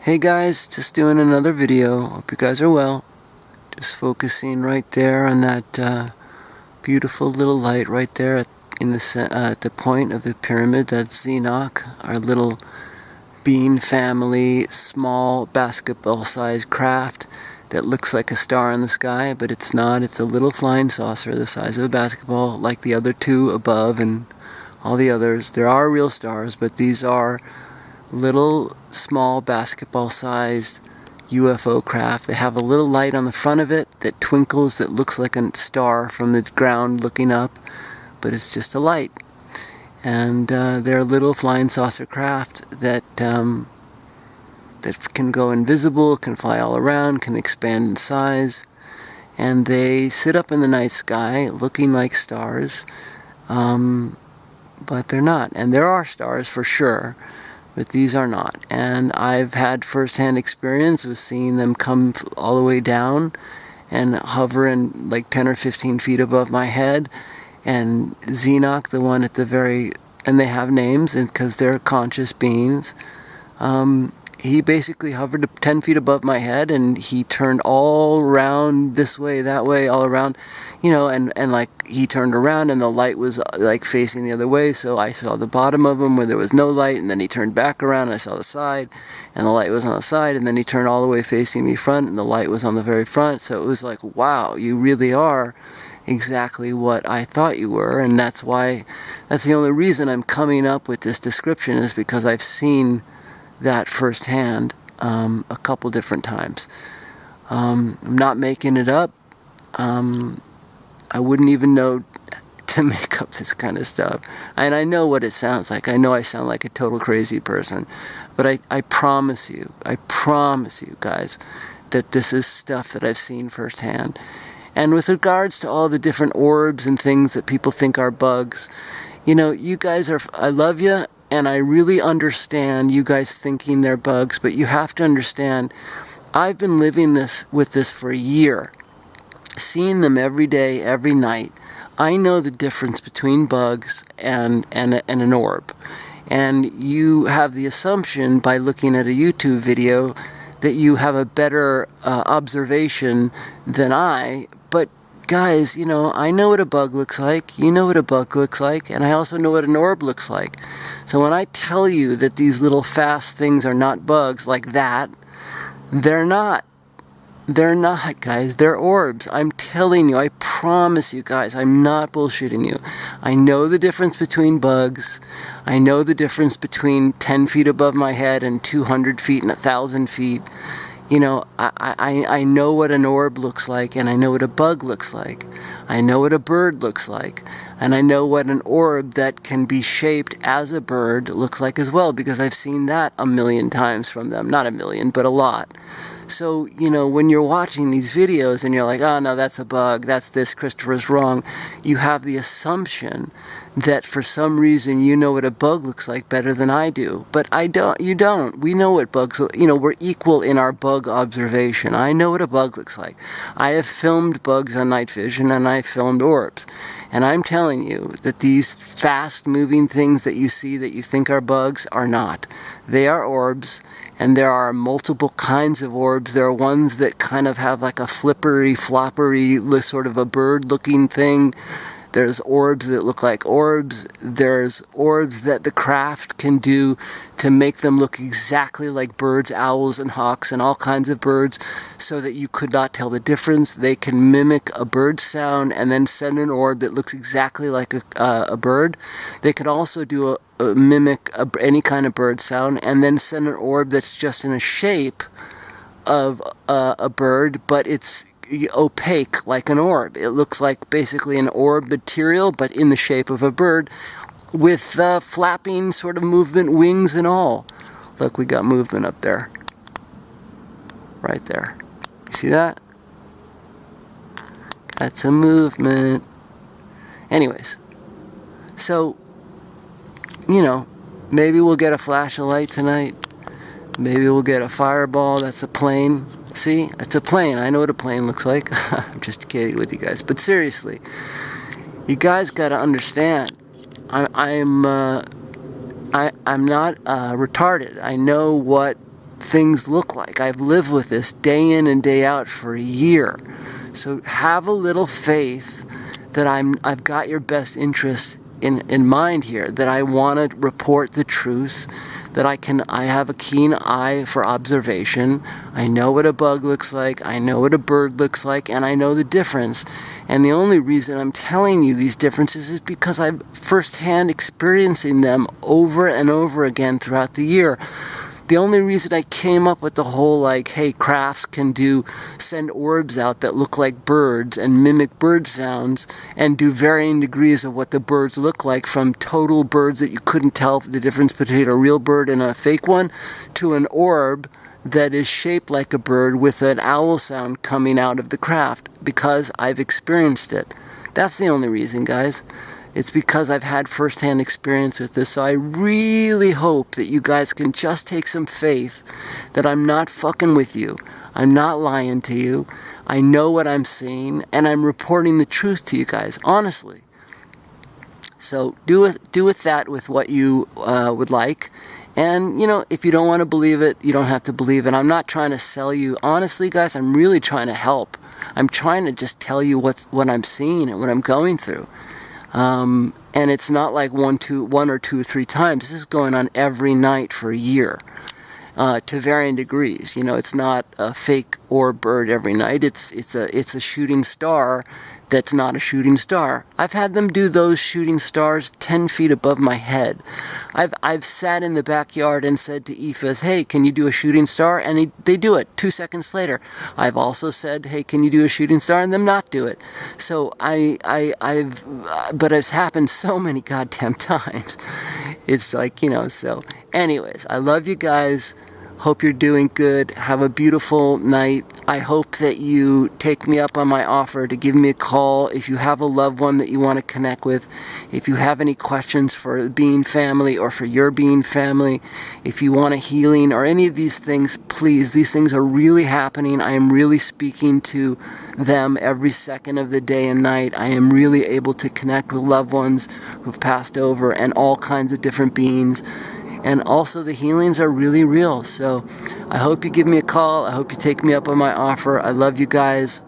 Hey guys, just doing another video. Hope you guys are well. Just focusing right there on that beautiful little light right there at the point of the pyramid. That's Enoch, our little bean family, small basketball-sized craft that looks like a star in the sky, but it's not. It's a little flying saucer the size of a basketball, like the other two above and all the others. There are real stars, but these are little small basketball-sized UFO craft. They have a little light on the front of it that twinkles, that looks like a star from the ground looking up, but it's just a light. And they're little flying saucer craft that can go invisible, can fly all around, can expand in size, and they sit up in the night sky looking like stars, but they're not. And there are stars for sure, but these are not. And I've had first-hand experience with seeing them come all the way down and hover in like 10 or 15 feet above my head. And Xenoc, the one at the very, and they have names because they're conscious beings, he basically hovered 10 feet above my head, and he turned all around this way, that way, all around, and like he turned around and the light was like facing the other way, so I saw the bottom of him where there was no light, and then he turned back around and I saw the side and the light was on the side, and then he turned all the way facing me front and the light was on the very front. So it was like, wow, you really are exactly what I thought you were. And that's the only reason I'm coming up with this description, is because I've seen that firsthand a couple different times. I'm not making it up. I wouldn't even know to make up this kind of stuff. And I know what it sounds like. I know I sound like a total crazy person. But I promise you guys, that this is stuff that I've seen firsthand. And with regards to all the different orbs and things that people think are bugs, you guys I love you, and I really understand you guys thinking they're bugs, but you have to understand, I've been living with this for a year, seeing them every day, every night. I know the difference between bugs and an orb. And you have the assumption by looking at a YouTube video that you have a better observation than I, but guys, I know what a bug looks like, you know what a bug looks like, and I also know what an orb looks like. So when I tell you that these little fast things are not bugs like that, they're not. They're not, guys. They're orbs. I'm telling you. I promise you, guys. I'm not bullshitting you. I know the difference between bugs. I know the difference between 10 feet above my head and 200 feet and 1,000 feet. I know what an orb looks like, and I know what a bug looks like. I know what a bird looks like, and I know what an orb that can be shaped as a bird looks like as well, because I've seen that a million times from them. Not a million, but a lot. So, when you're watching these videos and you're like, oh no, that's a bug, that's this, Christopher's wrong, you have the assumption that for some reason you know what a bug looks like better than I do. But you don't. We know what bugs, we're equal in our bug observation. I know what a bug looks like. I have filmed bugs on night vision, and I filmed orbs. And I'm telling you that these fast-moving things that you see that you think are bugs are not. They are orbs, and there are multiple kinds of orbs. There are ones that kind of have like a flippery, floppery, sort of a bird-looking thing. There's orbs that look like orbs. There's orbs that the craft can do to make them look exactly like birds, owls, and hawks, and all kinds of birds, so that you could not tell the difference. They can mimic a bird sound and then send an orb that looks exactly like a bird. They can also do mimic any kind of bird sound and then send an orb that's just in a shape of a bird, but it's opaque like an orb. It looks like basically an orb material, but in the shape of a bird, with flapping sort of movement, wings and all. Look, we got movement up there. Right there. You see that? Got some movement. Anyways, so, maybe we'll get a flash of light tonight. Maybe we'll get a fireball. That's a plane. See? It's a plane. I know what a plane looks like. I'm just kidding with you guys. But seriously, you guys got to understand. I'm not retarded. I know what things look like. I've lived with this day in and day out for a year. So have a little faith that I've got your best interest in mind here, that I want to report the truth, that I have a keen eye for observation. I know what a bug looks like, I know what a bird looks like, and I know the difference. And the only reason I'm telling you these differences is because I'm firsthand experiencing them over and over again throughout the year. The only reason I came up with the whole, like, hey, crafts can send orbs out that look like birds and mimic bird sounds and do varying degrees of what the birds look like, from total birds that you couldn't tell the difference between a real bird and a fake one, to an orb that is shaped like a bird with an owl sound coming out of the craft, because I've experienced it. That's the only reason, guys. It's because I've had firsthand experience with this. So I really hope that you guys can just take some faith that I'm not fucking with you. I'm not lying to you. I know what I'm seeing, and I'm reporting the truth to you guys, honestly. So do with that with what you would like. And, if you don't want to believe it, you don't have to believe it. I'm not trying to sell you. Honestly, guys, I'm really trying to help. I'm trying to just tell you what I'm seeing and what I'm going through. And it's not like one or two, 3 times. This is going on every night for a year, to varying degrees. It's not a fake or bird every night. It's a shooting star that's not a shooting star. I've had them do those shooting stars 10 feet above my head. I've sat in the backyard and said to EFAs, hey, can you do a shooting star? And they do it 2 seconds later. I've also said, hey, can you do a shooting star? And them not do it. So but it's happened so many goddamn times. It's like, so anyways, I love you guys. Hope you're doing good. Have a beautiful night. I hope that you take me up on my offer to give me a call if you have a loved one that you want to connect with. If you have any questions for being family or for your being family, if you want a healing or any of these things, please. These things are really happening. I am really speaking to them every second of the day and night. I am really able to connect with loved ones who've passed over and all kinds of different beings. And also the healings are really real. So I hope you give me a call. I hope you take me up on my offer. I love you guys.